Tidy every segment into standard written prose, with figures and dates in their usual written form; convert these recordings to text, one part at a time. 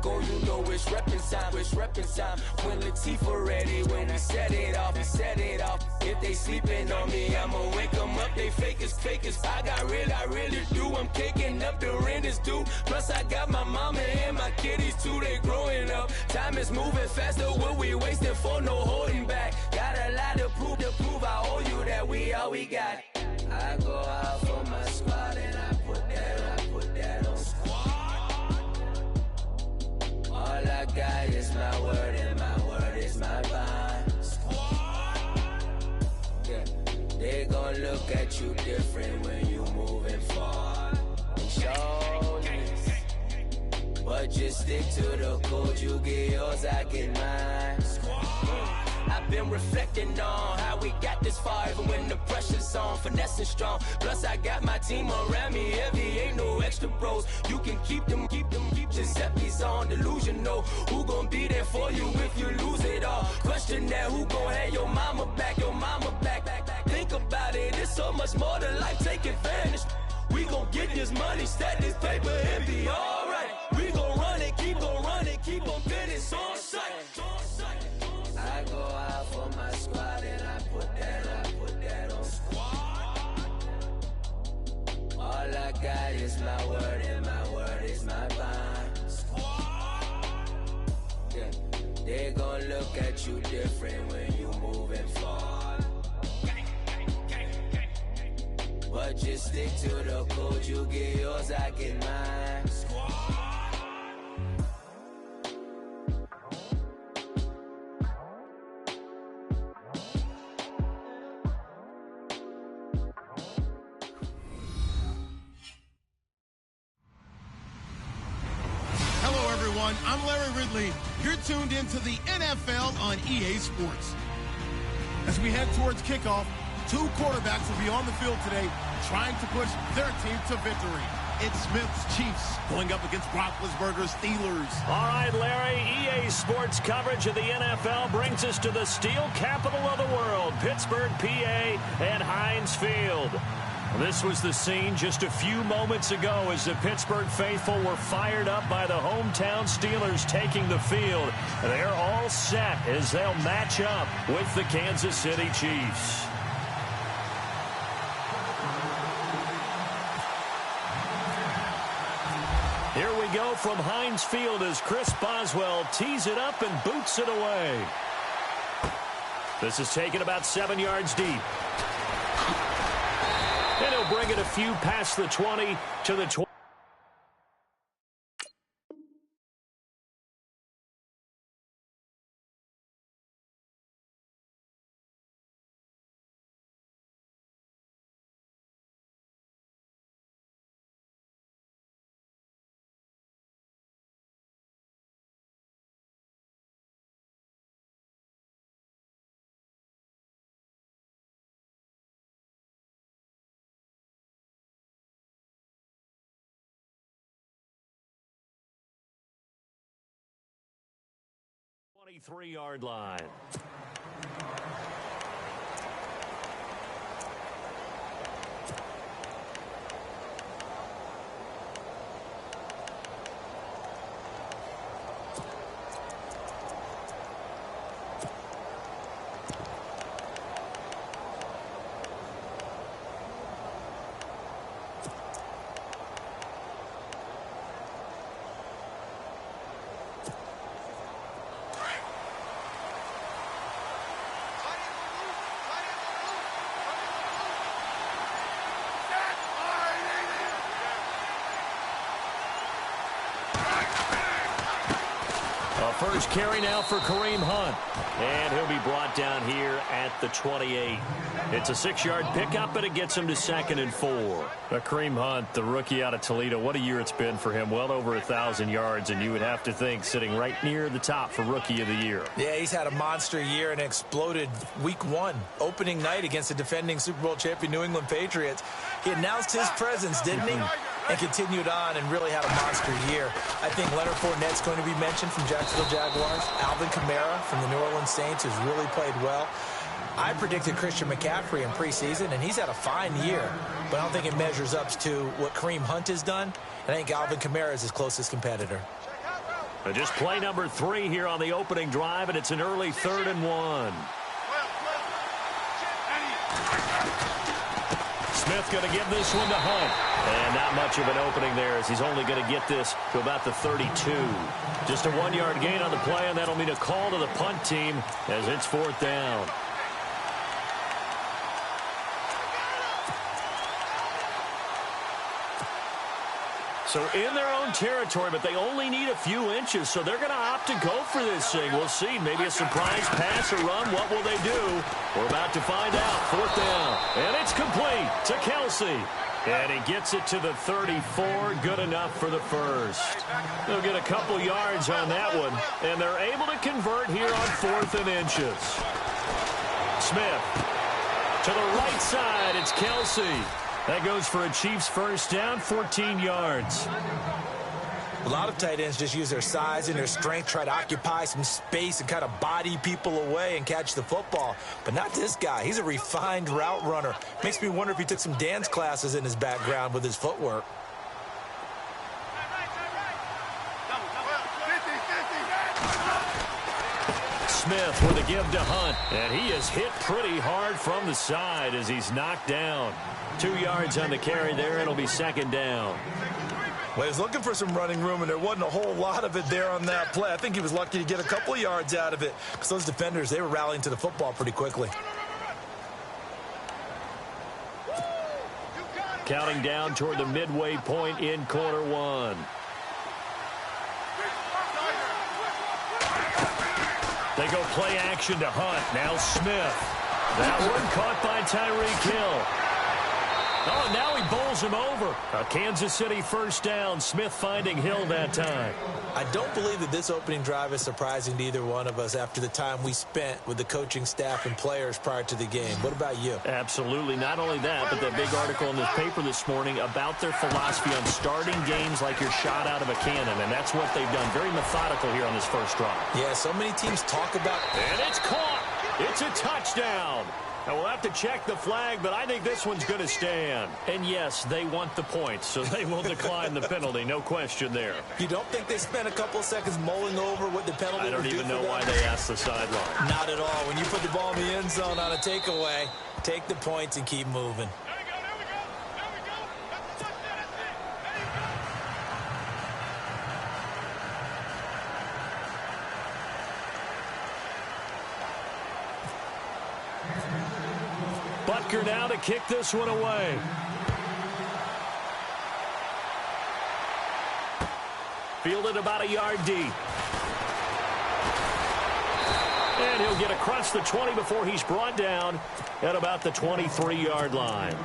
go, you know it's reppin' time, it's reppin' time. When Latifah ready, when we set it off, we set it off. If they sleeping on me, I'ma wake them up, they fakers. I really do, I'm caking up, the rent is due. Plus I got my mama and my kiddies too, they growing up. Time is moving faster, what we wasting for, no holding back. Got a lot to prove, I owe you that we all we got. I go out for my squad and I put that on squad. All I got is my word and my word is my bond. Yeah. They gon' look at you different when you moving forward. Shoulders, but just stick to the code. You get yours, I get mine. I've been reflecting on how we got this far, even when the pressure's on, finessing strong. Plus I got my team around me heavy, ain't no extra bros. You can keep them. Giuseppe's on delusional. Who gon' be there for you if you lose it all? Question that, who gon' have your mama back? Think about it, it's so much more to life, take advantage. We gon' get this money, stack this paper, and be alright. We gon' run it, keep on fitting on sight. I go out for my squad and I put that on squad. All I got is my word and my word is my bond. Yeah. They gon' look at you different when you moving forward. But just stick to the code, you get yours, I get mine. I'm Larry Ridley. You're tuned into the NFL on EA Sports. As we head towards kickoff, two quarterbacks will be on the field today trying to push their team to victory. It's Smith's Chiefs going up against Roethlisberger's Steelers. All right, Larry, EA Sports coverage of the NFL brings us to the steel capital of the world, Pittsburgh, PA, and Heinz Field. This was the scene just a few moments ago as the Pittsburgh faithful were fired up by the hometown Steelers taking the field. They're all set as they'll match up with the Kansas City Chiefs. Here we go from Heinz Field as Chris Boswell tees it up and boots it away. This is taken about 7 yards deep. And he'll bring it a few past the 20 to the 20. Three-yard line. First carry now for Kareem Hunt. And he'll be brought down here at the 28. It's a 6-yard pickup, but it gets him to 2nd and 4. Kareem Hunt, the rookie out of Toledo, what a year it's been for him. Well over 1,000 yards, and you would have to think sitting right near the top for Rookie of the Year. Yeah, he's had a monster year and exploded week 1, opening night against the defending Super Bowl champion New England Patriots. He announced his presence, didn't he? And continued on and really had a monster year. I think Leonard Fournette's going to be mentioned from Jacksonville Jaguars. Alvin Kamara from the New Orleans Saints has really played well. I predicted Christian McCaffrey in preseason, and he's had a fine year. But I don't think it measures up to what Kareem Hunt has done. And I think Alvin Kamara is his closest competitor. Just play number 3 here on the opening drive, and it's an early 3rd and 1. Smith going to give this one to Hunt. And not much of an opening there as he's only going to get this to about the 32. Just a 1-yard gain on the play, and that'll mean a call to the punt team as it's 4th down. So in their own territory, but they only need a few inches, so they're going to opt to go for this thing. We'll see. Maybe a surprise pass or run. What will they do? We're about to find out. 4th down. And it's complete to Kelsey. And he gets it to the 34. Good enough for the first. They'll get a couple yards on that one, and they're able to convert here on 4th and inches. Smith to the right side. It's Kelsey. That goes for a Chiefs first down, 14 yards. A lot of tight ends just use their size and their strength, try to occupy some space and kind of body people away and catch the football. But not this guy. He's a refined route runner. Makes me wonder if he took some dance classes in his background with his footwork. Smith with a give to Hunt, and he is hit pretty hard from the side as he's knocked down. 2 yards on the carry there. It'll be 2nd down. Well, he was looking for some running room, and there wasn't a whole lot of it there on that play. I think he was lucky to get a couple of yards out of it because those defenders, they were rallying to the football pretty quickly. Counting down toward the midway point in quarter 1. They go play action to Hunt. Now Smith. That one caught by Tyreek Hill. Oh, and now he bowls him over. A Kansas City first down. Smith finding Hill that time. I don't believe that this opening drive is surprising to either one of us after the time we spent with the coaching staff and players prior to the game. What about you? Absolutely. Not only that, but that big article in this paper this morning about their philosophy on starting games like you're shot out of a cannon, and that's what they've done. Very methodical here on this first drive. Yeah, so many teams talk about... And it's caught. It's a touchdown. Now, we'll have to check the flag, but I think this one's going to stand. And, yes, they want the points, so they will decline the penalty. No question there. You don't think they spent a couple of seconds mulling over what the penalty would do? I don't even know why they asked the sideline. Not at all. When you put the ball in the end zone on a takeaway, take the points and keep moving. Butker now to kick this one away. Fielded about a yard deep. And he'll get across the 20 before he's brought down at about the 23-yard line.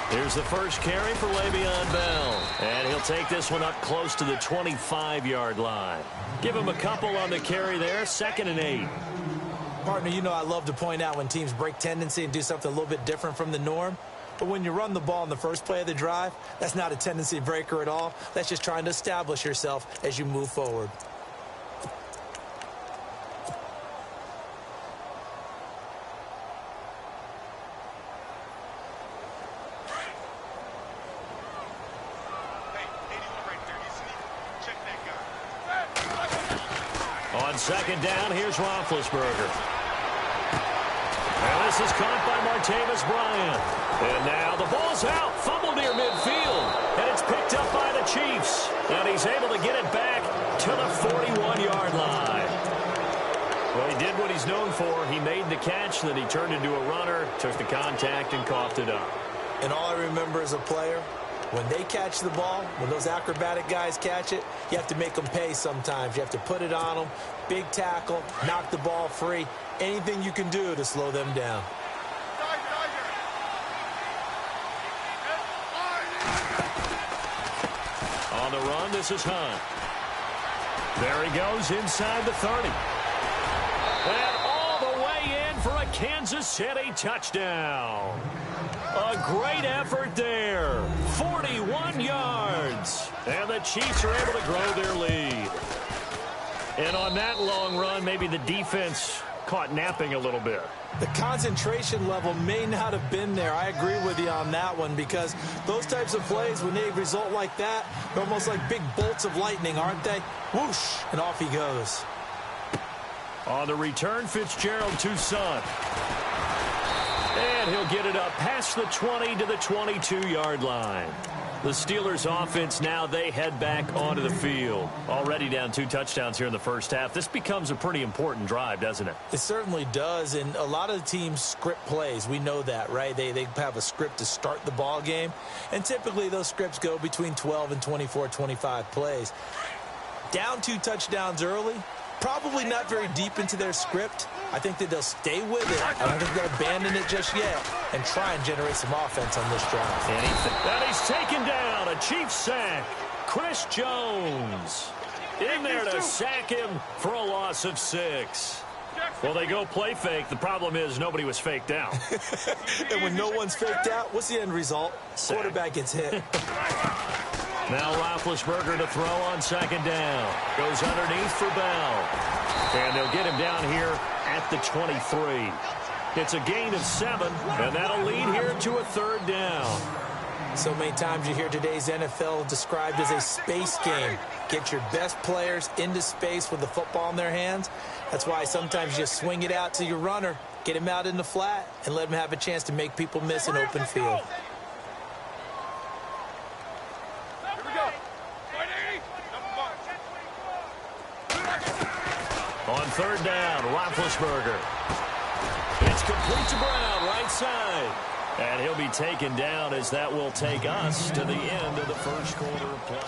Here's the first carry for Le'Veon Bell. And he'll take this one up close to the 25-yard line. Give him a couple on the carry there. 2nd and 8. Partner, you know I love to point out when teams break tendency and do something a little bit different from the norm. But when you run the ball in the first play of the drive, that's not a tendency breaker at all. That's just trying to establish yourself as you move forward. On 2nd down, here's Roethlisberger. And this is caught by Martavis Bryant. And now the ball's out. Fumble near midfield. And it's picked up by the Chiefs. And he's able to get it back to the 41-yard line. Well, he did what he's known for. He made the catch, then he turned into a runner, took the contact, and coughed it up. And all I remember as a player, when they catch the ball, when those acrobatic guys catch it, you have to make them pay sometimes. You have to put it on them, big tackle, knock the ball free, anything you can do to slow them down. On the run, this is Hunt. There he goes inside the 30. And all the way in for a Kansas City touchdown. A great effort there. 41 yards. And the Chiefs are able to grow their lead. And on that long run, maybe the defense caught napping a little bit. The concentration level may not have been there. I agree with you on that one, because those types of plays, when they result like that, they're almost like big bolts of lightning, aren't they? Whoosh, and off he goes. On the return, Fitzgerald to Son. And he'll get it up past the 20 to the 22-yard line. The Steelers offense now, they head back onto the field. Already down 2 touchdowns here in the first half. This becomes a pretty important drive, doesn't it? It certainly does, and a lot of the teams script plays. We know that, right? They have a script to start the ball game, and typically those scripts go between 12 and 24, 25 plays. Down 2 touchdowns early, probably not very deep into their script. I think that they'll stay with it. I don't think they'll abandon it just yet and try and generate some offense on this drive. And he's taken down. A Chiefs sack. Chris Jones in there to sack him for a loss of 6. Well, they go play fake. The problem is nobody was faked out. And when no one's faked out, what's the end result? Sack. Quarterback gets hit. Now Roethlisberger to throw on 2nd down. Goes underneath for Bell. And they'll get him down here at the 23. It's a gain of 7, and that'll lead here to a 3rd down. So many times you hear today's NFL described as a space game. Get your best players into space with the football in their hands. That's why sometimes you just swing it out to your runner, get him out in the flat, and let him have a chance to make people miss an open field. On 3rd down, Roethlisberger. It's complete to Brown, right side. And he'll be taken down, as that will take us to the end of the first quarter of play.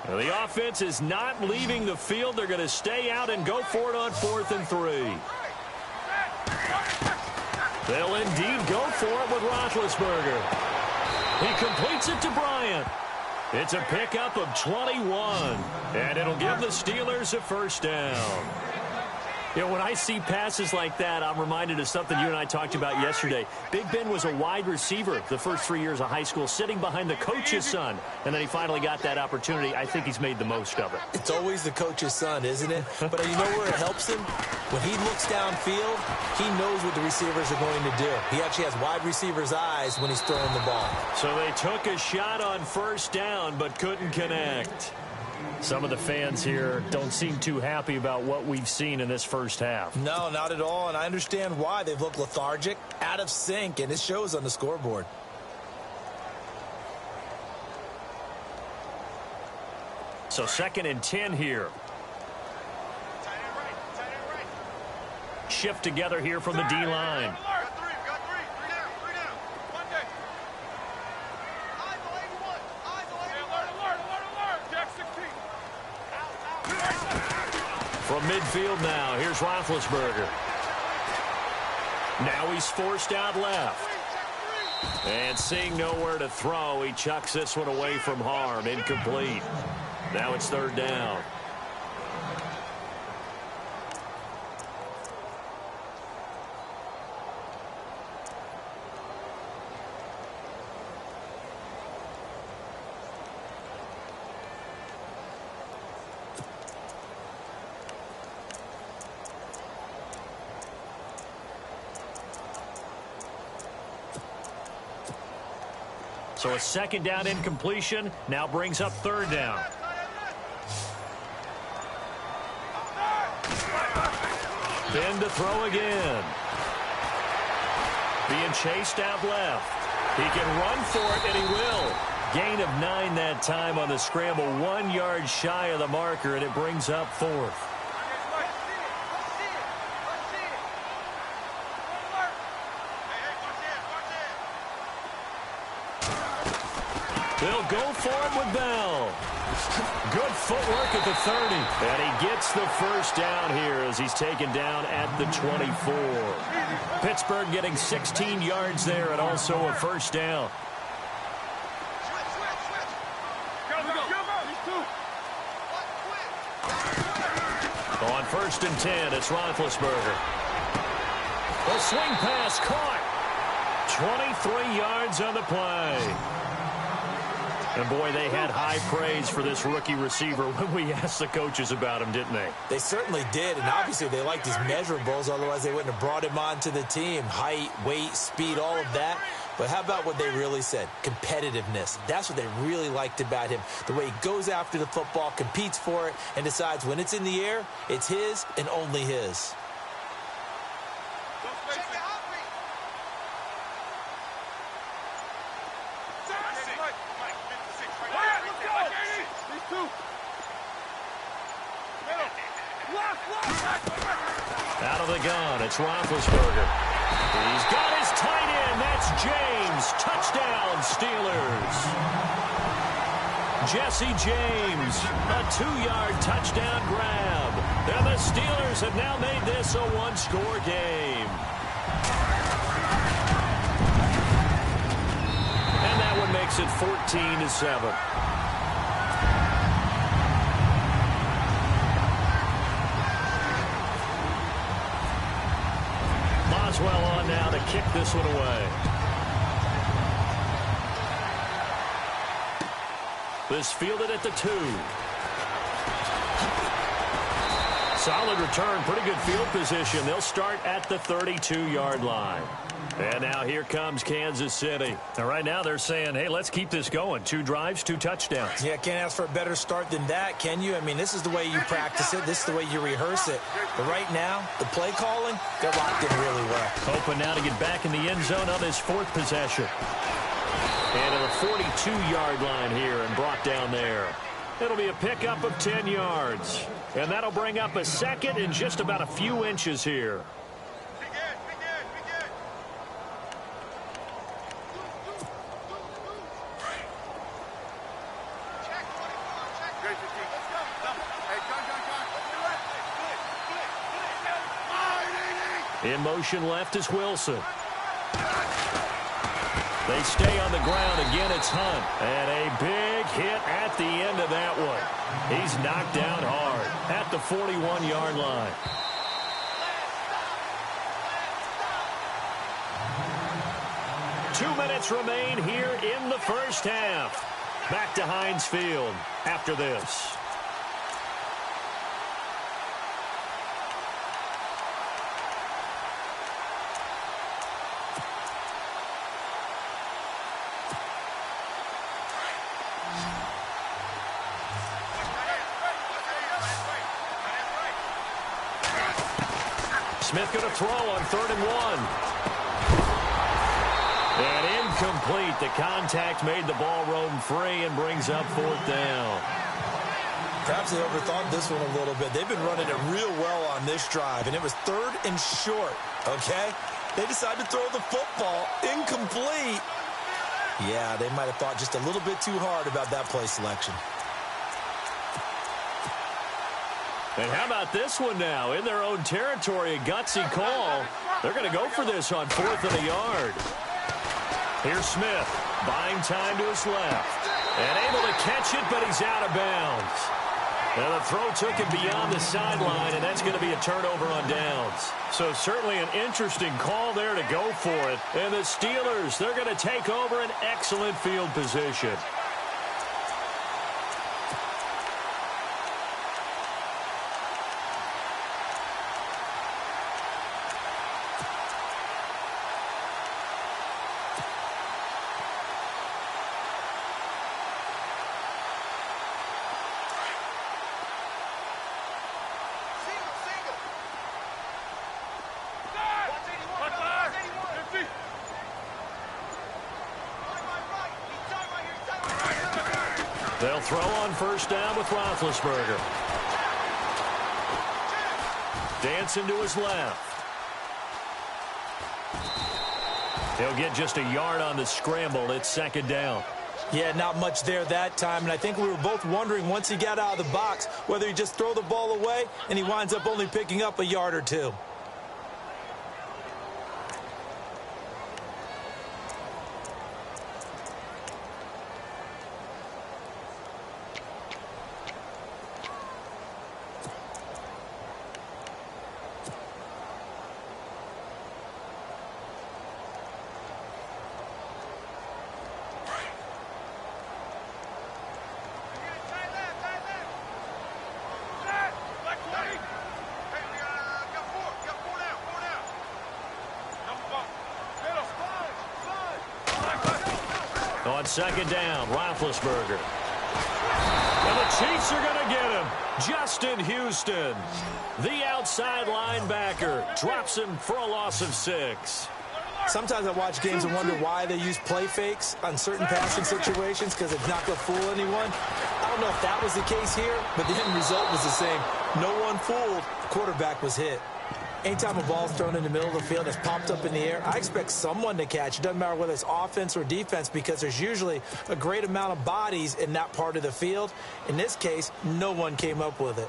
The offense is not leaving the field. They're going to stay out and go for it on 4th and 3. They'll indeed go for it with Roethlisberger. He completes it to Bryant. It's a pickup of 21, and it'll give the Steelers a 1st down. You know, when I see passes like that, I'm reminded of something you and I talked about yesterday. Big Ben was a wide receiver the first 3 years of high school, sitting behind the coach's son, and then he finally got that opportunity. I think he's made the most of it. It's always the coach's son, isn't it? But you know where it helps him? When he looks downfield, he knows what the receivers are going to do. He actually has wide receivers' eyes when he's throwing the ball. So they took a shot on 1st down, but couldn't connect. Some of the fans here don't seem too happy about what we've seen in this first half. No, not at all, and I understand why. They've looked lethargic, out of sync, and it shows on the scoreboard. So 2nd and 10 here. Shift together here from the D-line. From midfield now, here's Roethlisberger. Now he's forced out left. And seeing nowhere to throw, he chucks this one away from harm. Incomplete. Now it's 3rd down. So a 2nd down incompletion now brings up 3rd down. Ben to throw again. Being chased out left. He can run for it, and he will. Gain of 9 that time on the scramble. 1 yard shy of the marker, and it brings up 4th. They'll go for it with Bell. Good footwork at the 30. And he gets the first down here as he's taken down at the 24. Pittsburgh getting 16 yards there and also a first down. On 1st and 10, it's Roethlisberger. A swing pass caught. 23 yards on the play. And, boy, they had high praise for this rookie receiver when we asked the coaches about him, didn't they? They certainly did, and obviously they liked his measurables. Otherwise, they wouldn't have brought him onto the team. Height, weight, speed, all of that. But how about what they really said? Competitiveness. That's what they really liked about him. The way he goes after the football, competes for it, and decides when it's in the air, it's his and only his. Out of the gun, it's Roethlisberger. He's got his tight end. That's James. Touchdown, Steelers. Jesse James, a 2-yard touchdown grab. And the Steelers have now made this a 1-score game. And that one makes it 14-7. Boswell on now to kick this one away. This fielded at the 2. Solid return, pretty good field position. They'll start at the 32-yard line. And now here comes Kansas City. And right now they're saying, hey, let's keep this going. 2 drives, 2 touchdowns. Yeah, can't ask for a better start than that, can you? I mean, this is the way you practice it. This is the way you rehearse it. But right now, the play calling, they're locked in really well. Hoping now to get back in the end zone on his 4th possession. And to the 42-yard line here and brought down there. It'll be a pickup of 10 yards. And that'll bring up a second in just about a few inches here. In motion left is Wilson. They stay on the ground. Again, it's Hunt. And a big hit at the end of that one. He's knocked down hard at the 41-yard line. Two minutes remain here in the first half. Back to Heinz Field after this. Smith going to throw on 3rd and 1. And incomplete. The contact made the ball roam free and brings up 4th down. Perhaps they overthought this one a little bit. They've been running it real well on this drive, and it was 3rd and short, okay? They decided to throw the football incomplete. Yeah, they might have thought just a little bit too hard about that play selection. And how about this one now? In their own territory, a gutsy call. They're going to go for this on 4th and a yard. Here's Smith, buying time to his left. And able to catch it, but he's out of bounds. And the throw took him beyond the sideline, and that's going to be a turnover on downs. So certainly an interesting call there to go for it. And the Steelers, they're going to take over an excellent field position. They'll throw on first down with Roethlisberger. Dancing to his left. He'll get just a yard on the scramble. It's second down. Yeah, not much there that time, and I think we were both wondering once he got out of the box whether he just throw the ball away and he winds up only picking up a yard or two. On second down, Roethlisberger. And the Chiefs are going to get him. Justin Houston, the outside linebacker, drops him for a loss of 6. Sometimes I watch games and wonder why they use play fakes on certain passing situations because it's not going to fool anyone. I don't know if that was the case here, but the end result was the same. No one fooled. The quarterback was hit. Anytime a ball's thrown in the middle of the field that's popped up in the air, I expect someone to catch. It doesn't matter whether it's offense or defense because there's usually a great amount of bodies in that part of the field. In this case, no one came up with it.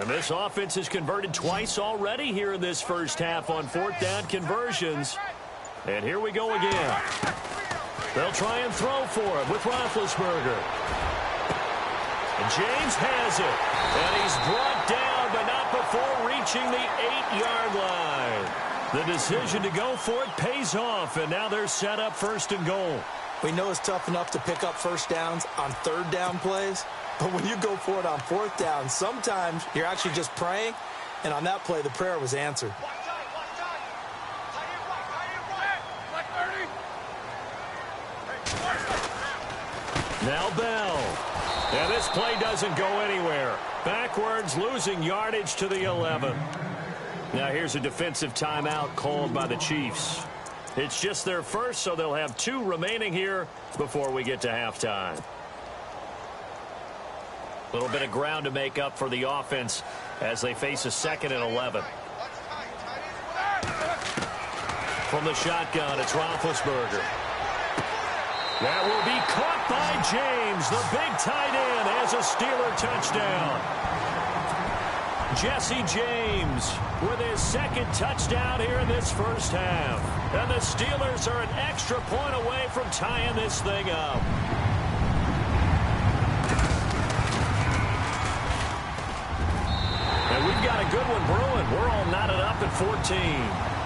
And this offense has converted twice already here in this first half on fourth down conversions. And here we go again. They'll try and throw for it with Roethlisberger. And James has it. And he's brought down, but not before reaching the 8-yard line. The decision to go for it pays off, and now they're set up first and goal. We know it's tough enough to pick up first downs on third down plays, but when you go for it on fourth down, sometimes you're actually just praying, and on that play, the prayer was answered. Now Bell. And this play doesn't go anywhere. Backwards, losing yardage to the 11. Now here's a defensive timeout called by the Chiefs. It's just their first, so they'll have 2 remaining here before we get to halftime. A little bit of ground to make up for the offense as they face a 2nd and 11. From the shotgun, it's Roethlisberger. That will be caught by James. The big tight end has a Steeler touchdown. Jesse James with his 2nd touchdown here in this first half. And the Steelers are an extra point away from tying this thing up. And we've got a good one brewing. We're all knotted up at 14.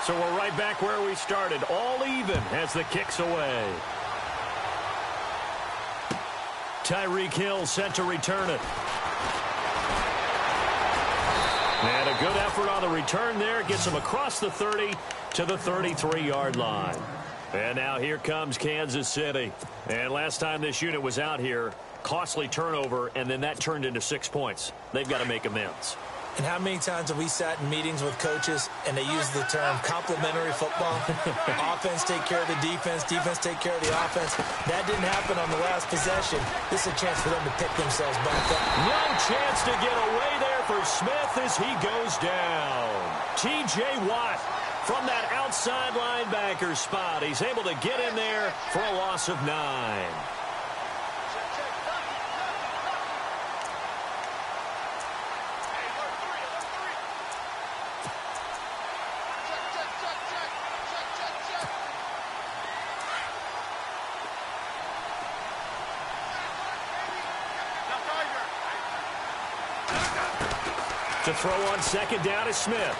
So we're right back where we started, all even as the kick's away. Tyreek Hill set to return it. And a good effort on the return there. Gets him across the 30 to the 33-yard line. And now here comes Kansas City. And last time this unit was out here, costly turnover, and then that turned into 6 points. They've got to make amends. And how many times have we sat in meetings with coaches and they use the term complementary football? Offense take care of the defense, defense take care of the offense. That didn't happen on the last possession. This is a chance for them to pick themselves back up. No chance to get away there for Smith as he goes down. T.J. Watt from that outside linebacker spot. He's able to get in there for a loss of 9. To throw on second down is Smith.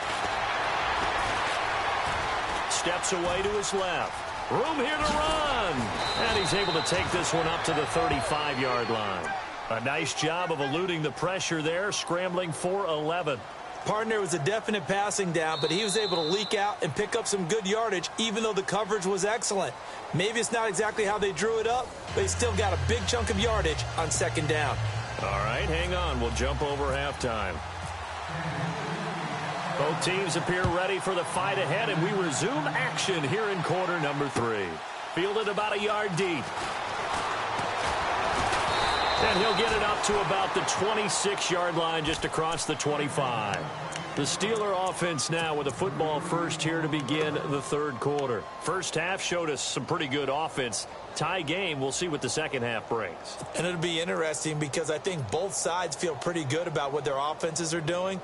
Steps away to his left. Room here to run. And he's able to take this one up to the 35-yard line. A nice job of eluding the pressure there, scrambling for 11. Partner was a definite passing down, but he was able to leak out and pick up some good yardage, even though the coverage was excellent. Maybe it's not exactly how they drew it up, but he still got a big chunk of yardage on second down. All right, hang on. We'll jump over halftime. Both teams appear ready for the fight ahead, and we resume action here in quarter number 3. Fielded about a yard deep. And he'll get it up to about the 26-yard line, just across the 25. The Steeler offense now with a football first here to begin the third quarter. First half showed us some pretty good offense. Tie game, we'll see what the second half brings. And it'll be interesting because I think both sides feel pretty good about what their offenses are doing.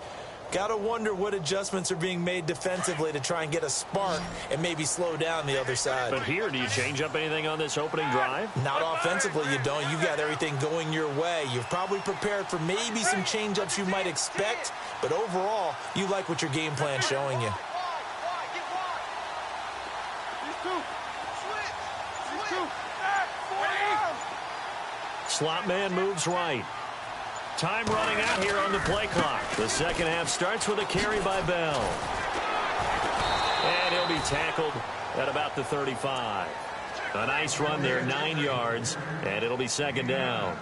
Got to wonder what adjustments are being made defensively to try and get a spark and maybe slow down the other side. But here, do you change up anything on this opening drive? Not offensively, you don't. You've got everything going your way. You've probably prepared for maybe some change-ups you might expect, but overall, you like what your game plan's showing you. Slot man moves right. Time running out here on the play clock. The second half starts with a carry by Bell. And he'll be tackled at about the 35. A nice run there, 9 yards, and it'll be second down.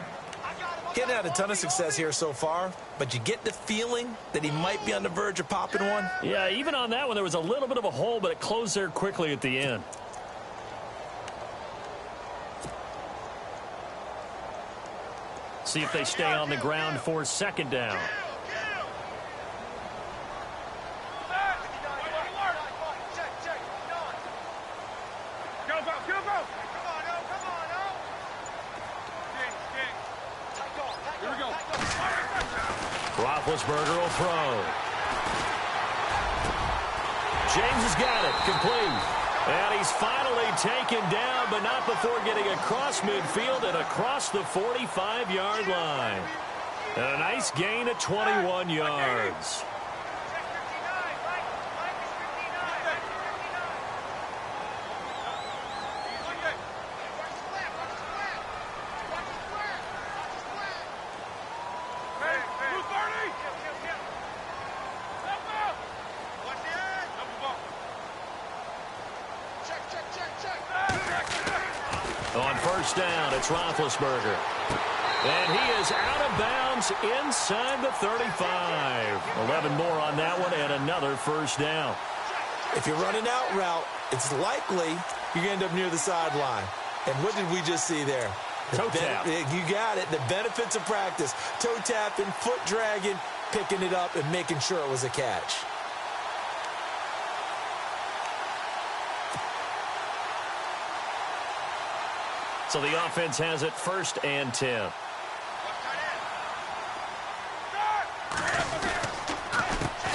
Getting had a ton of success here so far, but you get the feeling that he might be on the verge of popping one. Yeah, even on that one, there was a little bit of a hole, but it closed there quickly at the end. See if they stay on the ground for second down. Roethlisberger will throw. James has got it, complete. And he's finally taken down, but not before getting across midfield and across the 45-yard line. And a nice gain of 21 yards. On first down, it's Roethlisberger. And he is out of bounds inside the 35. 11 more on that one and another first down. If you're running out route, it's likely you're going to end up near the sideline. And what did we just see there? Toe tap. You got it. The benefits of practice. Toe tapping, foot dragging, picking it up, and making sure it was a catch. So the offense has it first and 10.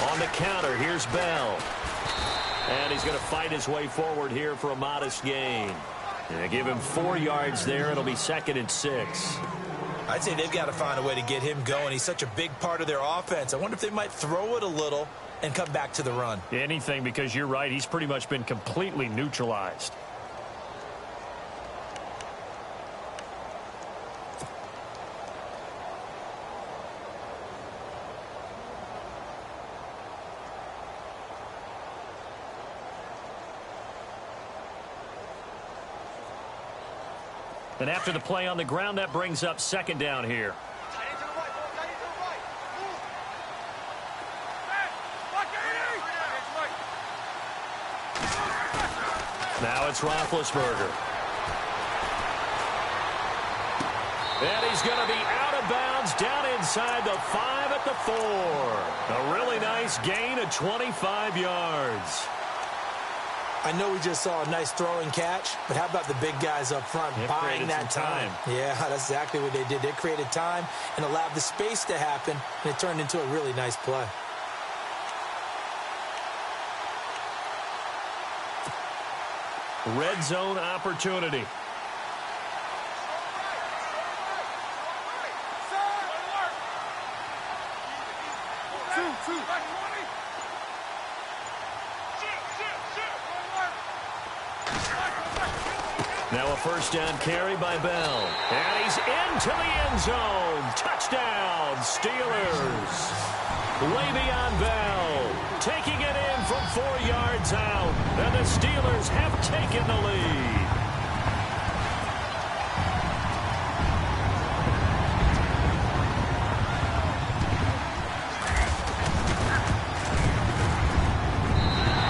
On the counter, here's Bell. And he's going to fight his way forward here for a modest gain. And give him 4 yards there. It'll be second and 6. I'd say they've got to find a way to get him going. He's such a big part of their offense. I wonder if they might throw it a little and come back to the run. Anything, because you're right. He's pretty much been completely neutralized. And after the play on the ground, that brings up second down here. Now it's Roethlisberger. And he's going to be out of bounds down inside the 5 at the 4. A really nice gain of 25 yards. I know we just saw a nice throwing catch, but how about the big guys up front buying that time? Yeah, that's exactly what they did. They created time and allowed the space to happen, and it turned into a really nice play. Red zone opportunity. Now a first down carry by Bell. And he's into the end zone. Touchdown, Steelers. Way beyond Bell. Taking it in from 4 yards out. And the Steelers have taken the lead.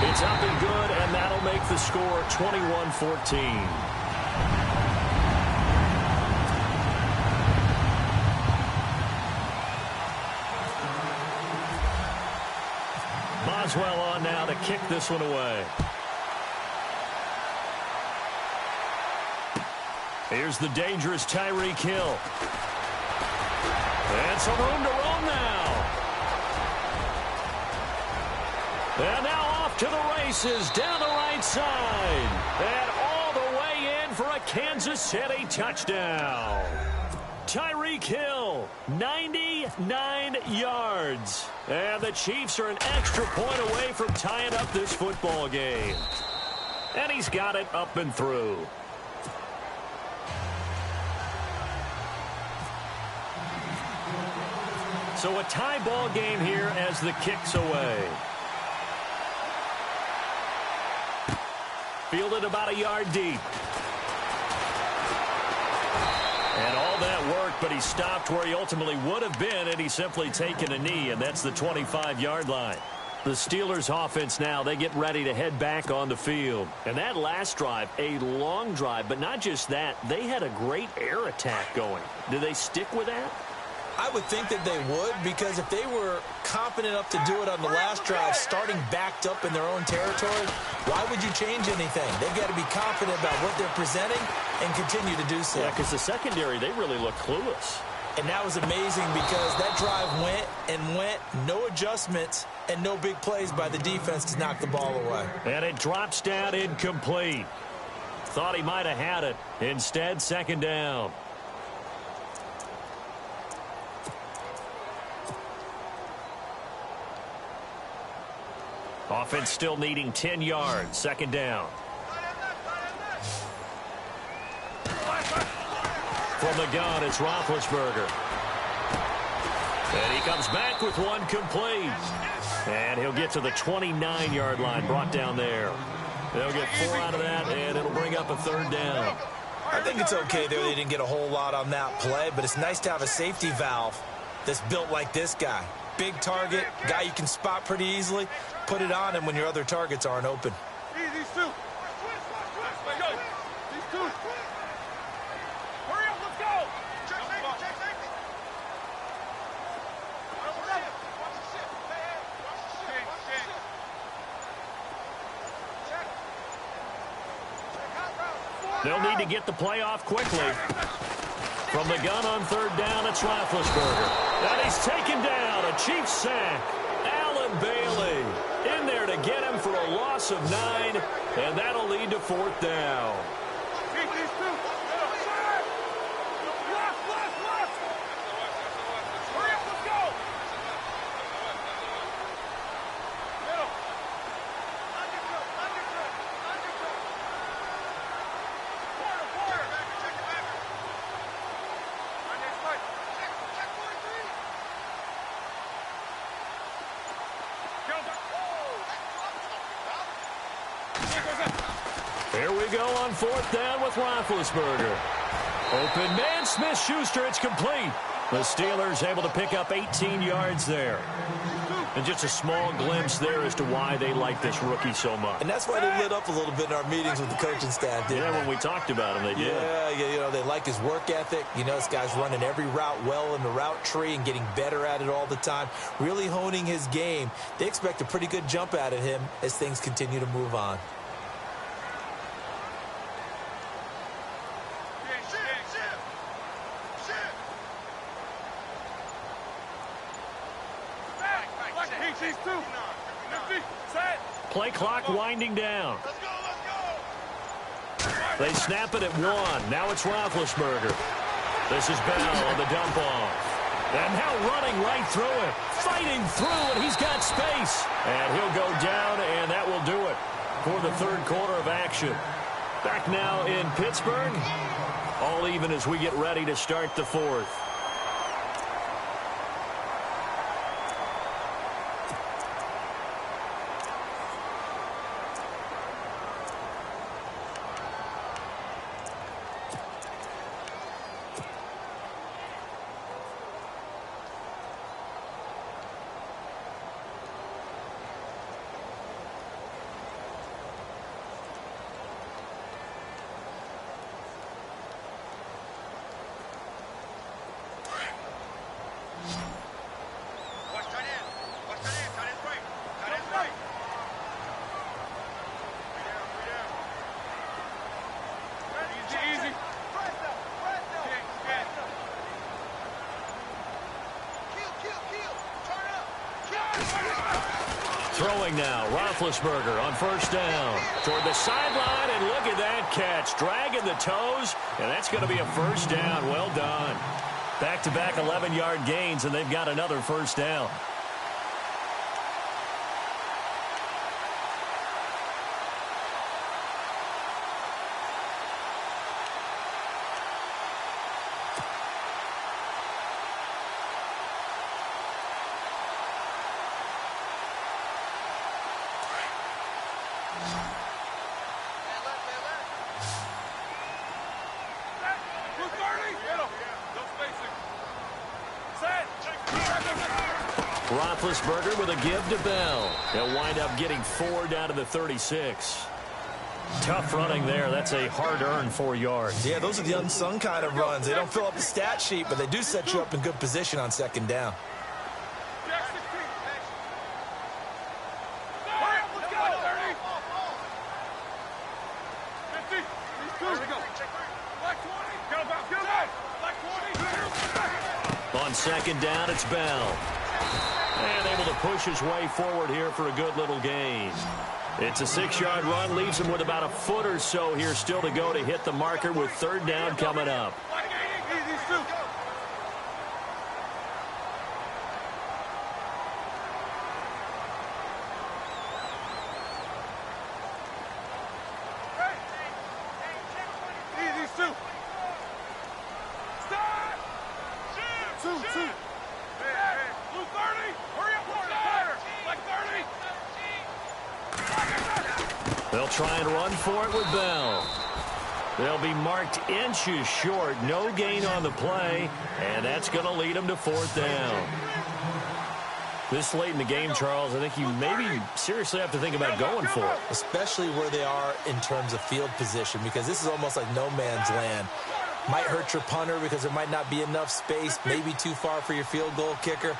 It's up and good, and that'll make the score 21-14. Boswell on now to kick this one away. Here's the dangerous Tyreek Hill. And some room to roam now. And now off to the races down the right side. And all the way in for a Kansas City touchdown. Tyreek Hill, 99 yards. And the Chiefs are an extra point away from tying up this football game. And he's got it up and through. So a tie ball game here as the kick's away. Fielded about a yard deep. And all that work, but he stopped where he ultimately would have been, and he's simply taken a knee, and that's the 25-yard line. The Steelers offense now, they get ready to head back on the field. And that last drive, a long drive, but not just that, they had a great air attack going. Do they stick with that? I would think that they would, because if they were confident enough to do it on the last drive, starting backed up in their own territory, why would you change anything? They've got to be confident about what they're presenting and continue to do so. Yeah, because the secondary, they really look clueless. And that was amazing because that drive went and went, no adjustments and no big plays by the defense to knock the ball away. And it drops down incomplete. Thought he might have had it. Instead, second down. Offense still needing 10 yards. Second down. From the gun, it's Roethlisberger. And he comes back with one complete. And he'll get to the 29-yard line, brought down there. They'll get 4 out of that, and it'll bring up a third down. I think it's okay there. They didn't get a whole lot on that play, but it's nice to have a safety valve that's built like this guy. Big target, guy you can spot pretty easily. Put it on him when your other targets aren't open. These two. These two. Hurry up, let's go. Check safety. They'll need to get the play off quickly. From the gun on third down, it's Roethlisberger. And he's taken down. A Chiefs sack. Allen Bailey in there to get him for a loss of 9, and that'll lead to fourth down. Here we go on fourth down with Roethlisberger. Open man, Smith-Schuster, it's complete. The Steelers able to pick up 18 yards there. And just a small glimpse there as to why they like this rookie so much. And that's why they lit up a little bit in our meetings with the coaching staff, didn't they? Yeah, when we talked about him, they did. Yeah, you know, they like his work ethic. You know, this guy's running every route well in the route tree and getting better at it all the time, really honing his game. They expect a pretty good jump out of him as things continue to move on. Play clock winding down. They snap it at 1. Now it's Roethlisberger. This is Bell on the dump off. And now running right through it. Fighting through, and he's got space. And he'll go down, and that will do it for the third quarter of action. Back now in Pittsburgh. All even as we get ready to start the fourth. Throwing now, Roethlisberger on first down. Toward the sideline, and look at that catch. Dragging the toes, and that's going to be a first down. Well done. Back-to-back 11-yard gains, and they've got another first down. Roethlisberger with a give to Bell. He'll wind up getting 4 down to the 36. Tough running there. That's a hard-earned 4 yards. Yeah, those are the unsung kind of runs. They don't fill up the stat sheet, but they do set you up in good position on second down. On second down, it's Bell. And able to push his way forward here for a good little gain. It's a 6-yard run, leaves him with about a foot or so here still to go to hit the marker with third down coming up. They'll try and run for it with Bell. They'll be marked inches short. No gain on the play, and that's going to lead them to fourth down. This late in the game, Charles, I think you maybe seriously have to think about going for it. Especially where they are in terms of field position, because this is almost like no man's land. Might hurt your punter because there might not be enough space, maybe too far for your field goal kicker.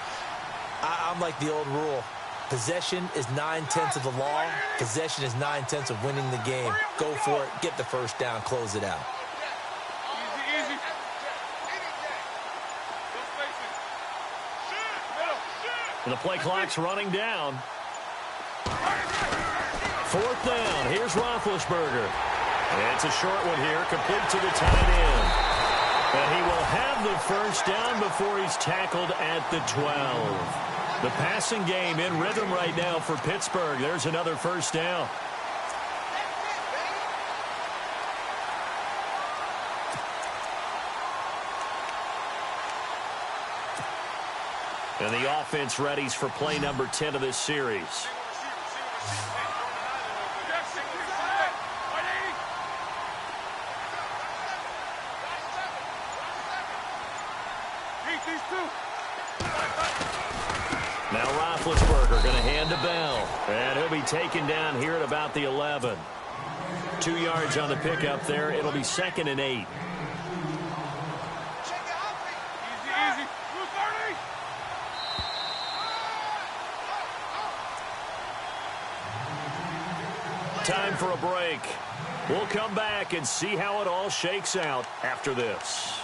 I'm like the old rule. Possession is 9/10 of the law. Possession is 9/10 of winning the game. Go for it. Get the first down. Close it out. Easy. And the play clock's running down. Fourth down. Here's Roethlisberger. And it's a short one here, complete to the tight end. And he will have the first down before he's tackled at the 12. The passing game in rhythm right now for Pittsburgh. There's another first down. And the offense readies for play number 10 of this series. Now Roethlisberger going to hand to Bell. And he'll be taken down here at about the 11. 2 yards on the pickup there. It'll be 2nd and 8. Easy. Time for a break. We'll come back and see how it all shakes out after this.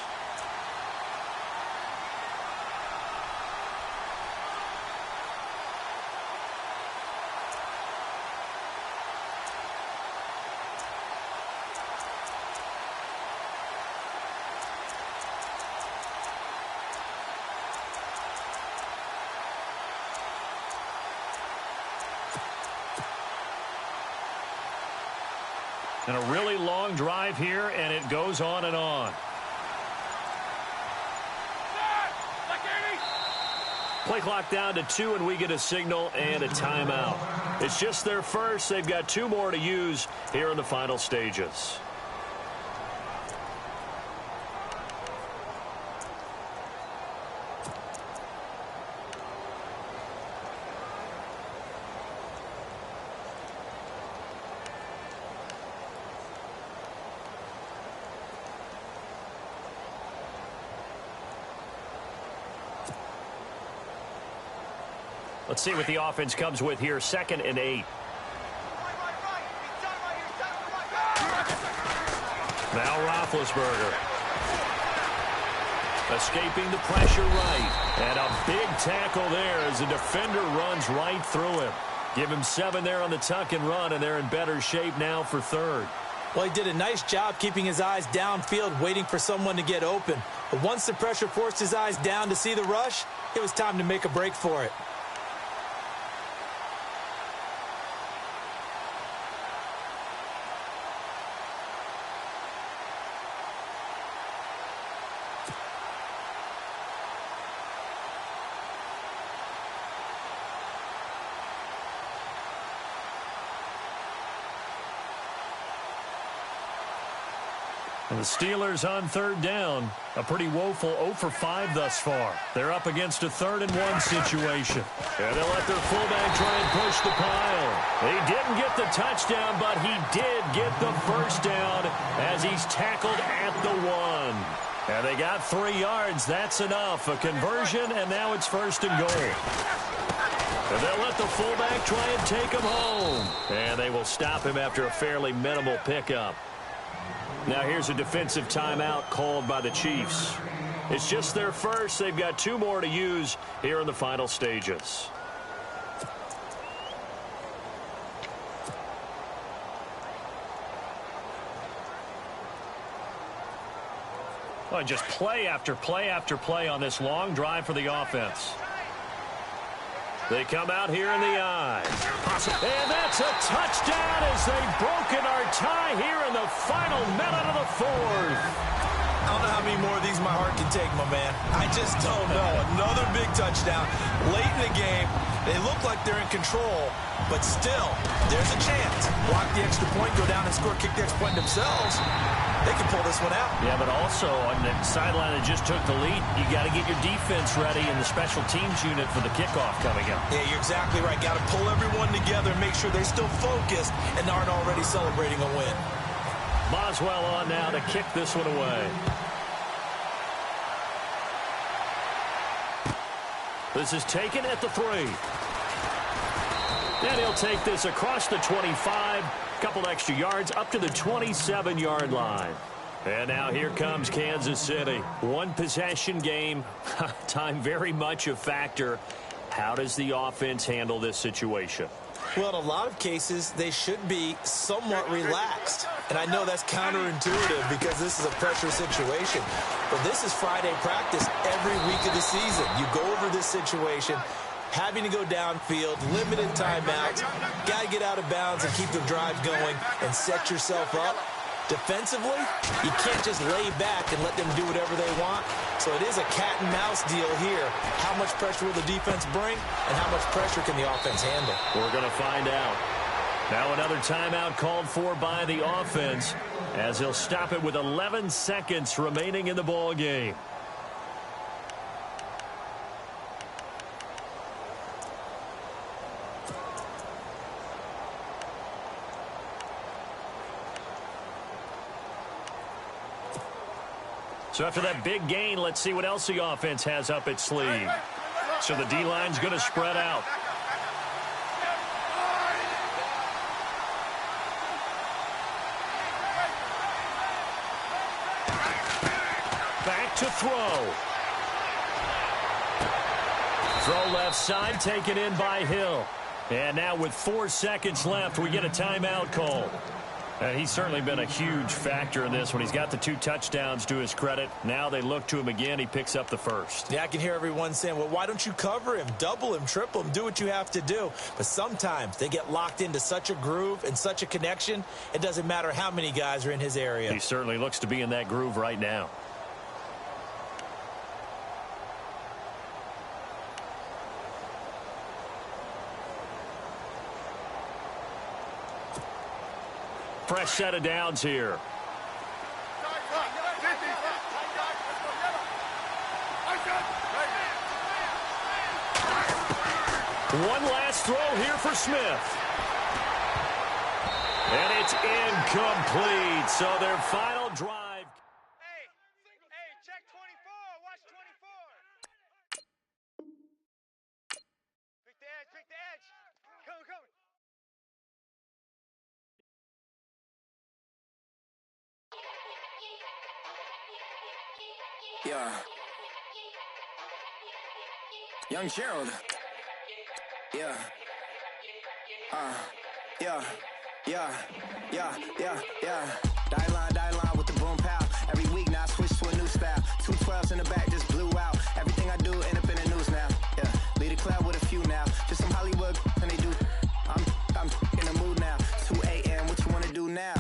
And a really long drive here, and it goes on and on. Play clock down to 2, and we get a signal and a timeout. It's just their first. They've got 2 more to use here in the final stages. Let's see what the offense comes with here. 2nd and 8. Now Roethlisberger. Escaping the pressure right. And a big tackle there as the defender runs right through him. Give him 7 there on the tuck and run, and they're in better shape now for 3rd. Well, he did a nice job keeping his eyes downfield, waiting for someone to get open. But once the pressure forced his eyes down to see the rush, it was time to make a break for it. And the Steelers on 3rd down. A pretty woeful 0 for 5 thus far. They're up against a 3rd and 1 situation. And they'll let their fullback try and push the pile. He didn't get the touchdown, but he did get the first down as he's tackled at the 1. And they got 3 yards. That's enough. A conversion, and now it's 1st and goal. And they'll let the fullback try and take him home. And they will stop him after a fairly minimal pickup. Now here's a defensive timeout called by the Chiefs. It's just their first. They've got 2 more to use here in the final stages. Well, just play after play after play on this long drive for the offense. They come out here in the eye. And that's a touchdown as they've broken our tie here in the final minute of the 4th. I don't know how many more of these my heart can take, my man. I just don't know. Another big touchdown late in the game. They look like they're in control, but still, there's a chance. Block the extra point, go down and score, kick the extra point themselves. They can pull this one out. Yeah, but also on the sideline that just took the lead, you got to get your defense ready in the special teams unit for the kickoff coming up. Yeah, you're exactly right. Got to pull everyone together and make sure they're still focused and aren't already celebrating a win. Boswell on now to kick this one away. This is taken at the 3. And he'll take this across the 25. Couple extra yards up to the 27-yard line. And now here comes Kansas City. 1 possession game. Time very much a factor. How does the offense handle this situation? Well, in a lot of cases, they should be somewhat relaxed. And I know that's counterintuitive because this is a pressure situation. But this is Friday practice every week of the season. You go over this situation, having to go downfield, limited timeouts, got to get out of bounds and keep the drive going and set yourself up. Defensively, you can't just lay back and let them do whatever they want. So it is a cat-and-mouse deal here. How much pressure will the defense bring, and how much pressure can the offense handle? We're going to find out. Now another timeout called for by the offense as he'll stop it with 11 seconds remaining in the ball game. So after that big gain, let's see what else the offense has up its sleeve. So the D-line's going to spread out. Back to throw. Throw left side, taken in by Hill. And now with 4 seconds left, we get a timeout call. And he's certainly been a huge factor in this when he's got the 2 touchdowns to his credit. Now they look to him again. He picks up the first. Yeah, I can hear everyone saying, well, why don't you cover him, double him, triple him, do what you have to do. But sometimes they get locked into such a groove and such a connection, it doesn't matter how many guys are in his area. He certainly looks to be in that groove right now. Fresh set of downs here. One last throw here for Smith. And it's incomplete. So their final drive. Hey, check 24. Watch 24. Pick the edge. Come. Yeah. Young Gerald. Yeah. Die line with the boom pow. Every week now I switch to a new style. 2 12s in the back just blew out. Everything I do end up in the news now. Yeah. Lead a club with a few now. Just some Hollywood and they do. I'm in the mood now. 2 a.m. What you wanna do now?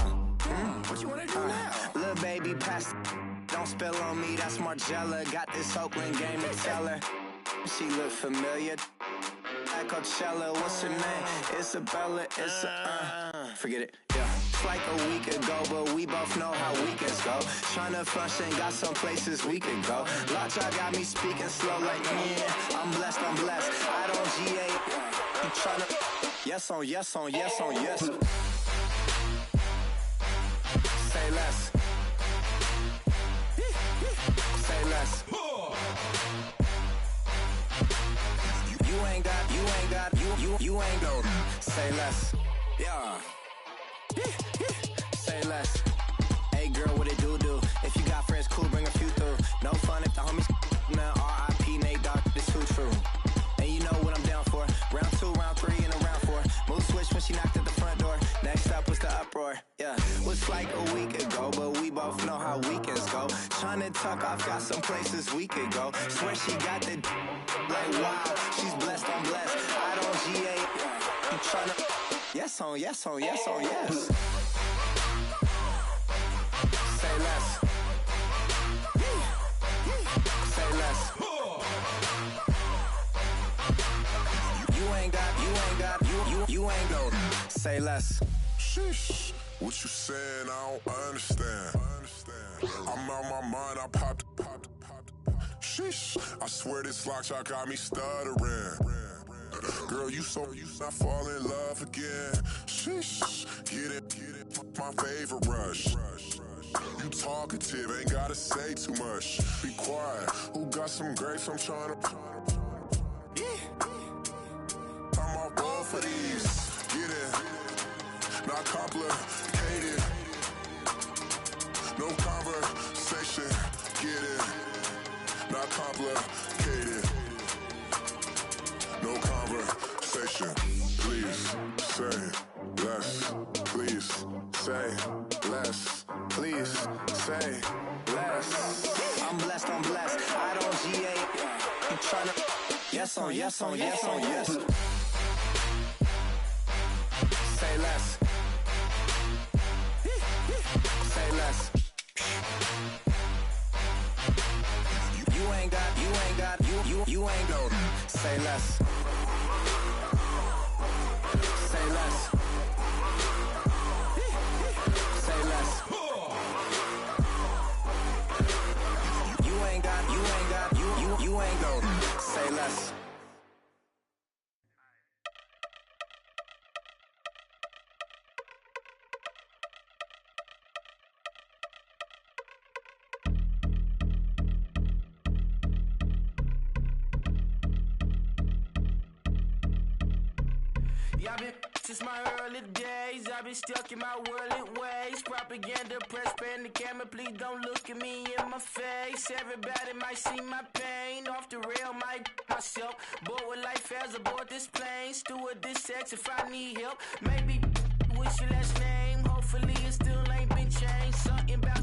What you wanna do now? Little baby pass. Don't spill on me, that's Margella. Got this Oakland game to tell her. She look familiar. At Coachella, what's her name? Isabella, forget it, yeah. It's like a week ago, but we both know how weekends go. Tryna function, got some places we could go. Lockjaw got me speaking slow like, yeah, I'm blessed. I don't GA, you tryna, yes on yes. Say less. Say less. You ain't got, say less. Yeah. Say less. Hey girl, what it do? If you got friends, cool, bring a few through. No fun if the homies now R.I.P. Nate Dogg, this too true. And you know what I'm down for. Round 2, round 3, and a round 4. Move switch when she knocked at the front door. Next up was the uproar. Yeah. Was like a week ago, but we both know how weekends go. Tryna tuck off, got some places we could go. Swear she got the like wow, she's blessed, I'm blessed. I don't GA. You tryna yes on yes. Say less. Say less. You ain't got. Say less. Sheesh. What you saying? I don't understand. I'm out my mind. I popped. Sheesh. I swear this lockjaw got me stuttering. Girl, you not fall in love again. Sheesh. Get it. My favorite rush. You talkative, ain't gotta say too much. Be quiet. Who got some grapes? I'm trying to. I'm on board for these. Get it. Not complicated. No conversation. Get it. Not complicated. No conversation. Please say less. Please say less. Please say less. I'm blessed. I don't GA. You tryna yes on yes. Say less. Say less. You ain't got. You ain't got. Say less. Say less. Say less. You ain't got. You ain't got. Say less. Yeah, I've been since my early days. I've been stuck in my worldly ways. Propaganda, press, pan the camera. Please don't look at me in my face. Everybody might see my pain. Off the rail, might myself. Bored with life as aboard this plane. Steward this sex if I need help. Maybe what's your last name? Hopefully it's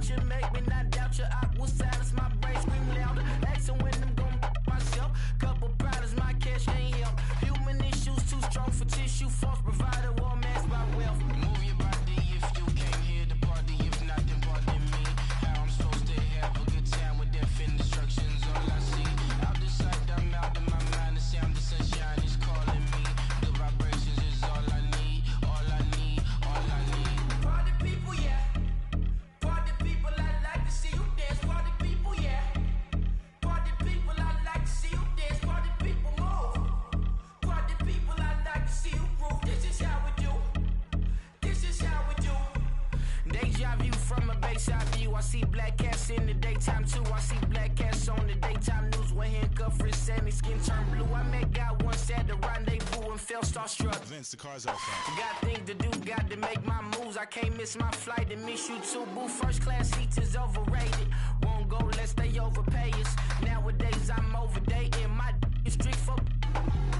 you, make me not doubt you. I will silence my brain, scream louder. Asking when I'm gon' myself. Couple problems, my cash ain't help. Human issues too strong for tissue. False provider, war masked by wealth. Move your body if you came here to party. If not, then pardon me. How I'm supposed to have a good time with death and destruction's all I see. Out the sight, I'm out of my mind. The sound of sunshine is calling me. The vibrations is all I need, all I need, all I need. Party people, yeah. Party people, I like to see you dance. Party people, yeah. Party people, I like to see you dance. Party people, move. Party people, I like to see you groove. This is how we do. This is how we do. Deja view from a bayside view. I see black cats in the daytime too. I see black cats on the daytime news. When handcuffed, wrist and his skin turned blue. I met God once at the rendezvous and felt starstruck. Vince, the car's out front. Got things to do, got to make my moves. I can't miss my flight and miss you too, boo. First class seats is overrated. Won't go lest they overpay us. Nowadays I'm overdating. My is strict for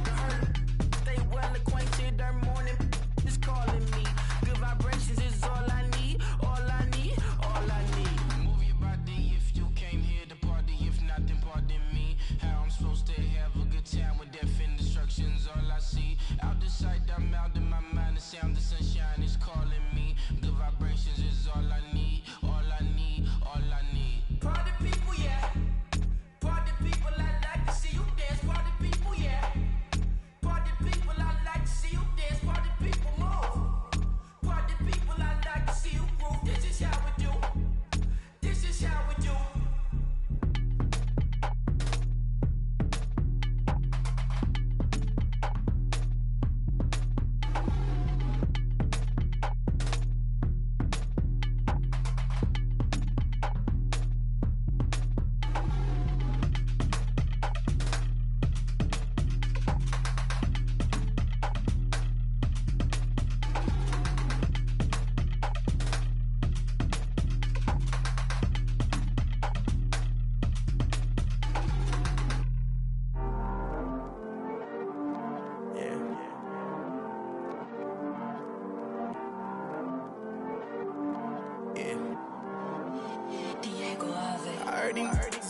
the hurt. Stay well acquainted. Their morning is calling me. Good vibrations is all I need. All I need. All I need. Move your body if you came here to party. If not, then pardon me. How I'm supposed to have a good time with death and destruction's all I see. Out the sight, I'm out of my mind. The sound of sunshine is calling me. Good vibrations is all I need. All I need. All I need. Party people, yeah. Party people, I like to see you dance. Party people, yeah. Party people, I like to see you dance. Party people, move. Party people, I like to see you groove. This is how we do. This is how we do.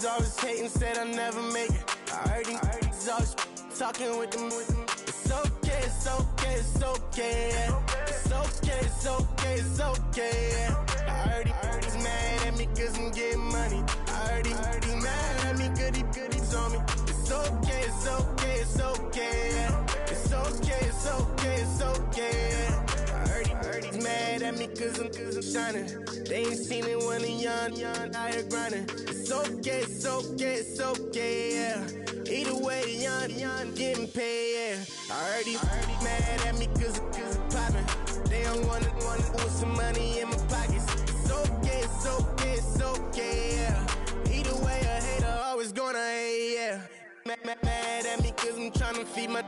Always hating, said I'll never make it. I heard these always talking with them. It's okay, it's okay, it's okay. It's okay, it's okay, it's okay. I heard he's mad at me cause I'm getting money. I heard he's mad at me cause he's on me. It's okay, it's okay, it's okay. It's okay, it's okay, it's okay. I heard he's mad at me cause I'm shining. They ain't seen it when I'm young, out here grinding. It's okay, it's okay, it's okay, yeah. Either way, young, getting paid, yeah. I heard he's mad at me cause I'm poppin'. They don't wanna put some money in my pockets. It's okay, it's okay, it's okay, yeah. Either way, a hater always gonna hate, yeah. Mad at me cause I'm tryna feed my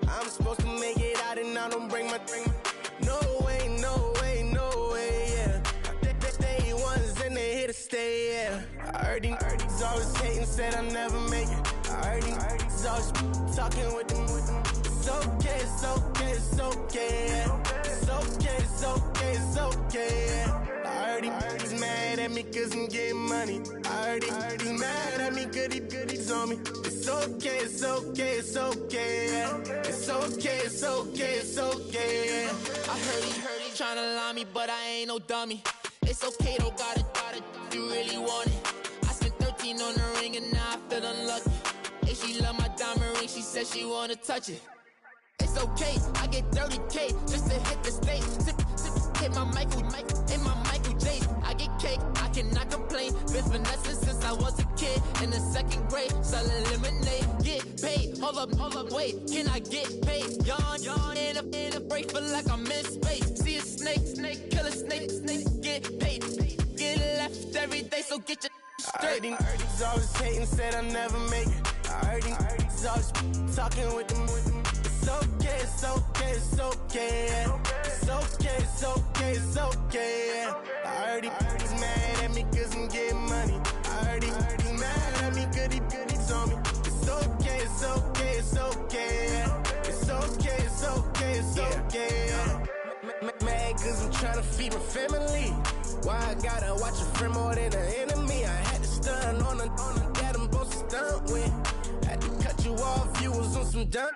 I'm supposed to make it out and I don't bring my No way, no way, no way, yeah. They ones and they here to stay, yeah. I heard he's always hating, said I'll never make it. I heard he's always talking with them. It's okay, it's okay, it's okay, yeah. It's okay, it's okay, it's okay, yeah. I heard he's mad at me cause I'm getting money. I heard he's mad at me cause he's on me. It's okay, it's okay, it's okay, yeah. It's okay, it's okay, it's okay, yeah. I heard he tryna lie me, but I ain't no dummy. It's okay though, got it, you really want it. I spent 13 on the ring and now I feel unlucky. Hey, she love my diamond ring, she said she wanna touch it. It's okay, I get 30K just to hit the stage. Sip, hit my Michael, in my Michael J. I get cake, I cannot complain. Been finessing since I was a kid in the second grade. Selling lemonade, get paid. Hold up, wait, can I get paid? Yawn, in a break, feel like I'm in space. See a snake, kill a snake, get paid. Get left every day, so get your straight. I heard he's always hating, said I'll never make it. I heard he's always talking with them. It's okay, it's okay, it's okay, yeah. It's okay, it's okay, it's okay, yeah. I heard he's mad at me cause I'm getting money. I heard he's mad at me cause he's on me. It's okay, it's okay, it's okay, yeah. It's okay, it's okay, it's okay, yeah. Mad cause I'm trying to feed my family. Why I gotta watch a friend more than an enemy? I had to stun on a that I'm supposed to stunt with. Had to cut you off, you was on some dun.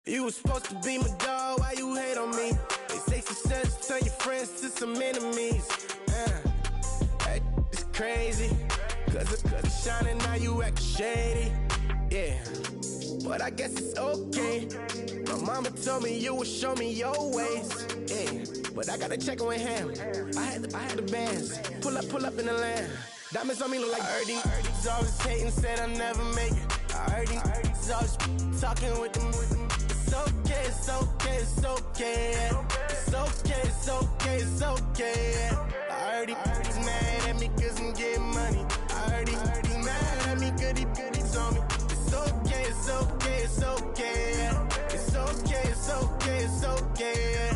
You was supposed to be my dog, why you hate on me? They say success turn your friends to some enemies. Hey, it's crazy. Cause it's shining, now you actin' shady. Yeah, but I guess it's okay. My mama told me you would show me your ways. Yeah, but I gotta check with him. I had the bands. Pull up in the land. Diamonds on me look like Ernie. He's always hating, said I'll never make it. I heard he's always talking with them. It's okay, it's okay, it's okay. It's okay, it's okay, it's okay. I heard he's mad at me cause I'm getting money. I heard he's mad at me cause he's on me. It's okay, it's okay, it's okay. It's okay, it's okay, it's okay.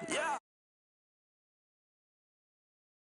Yeah.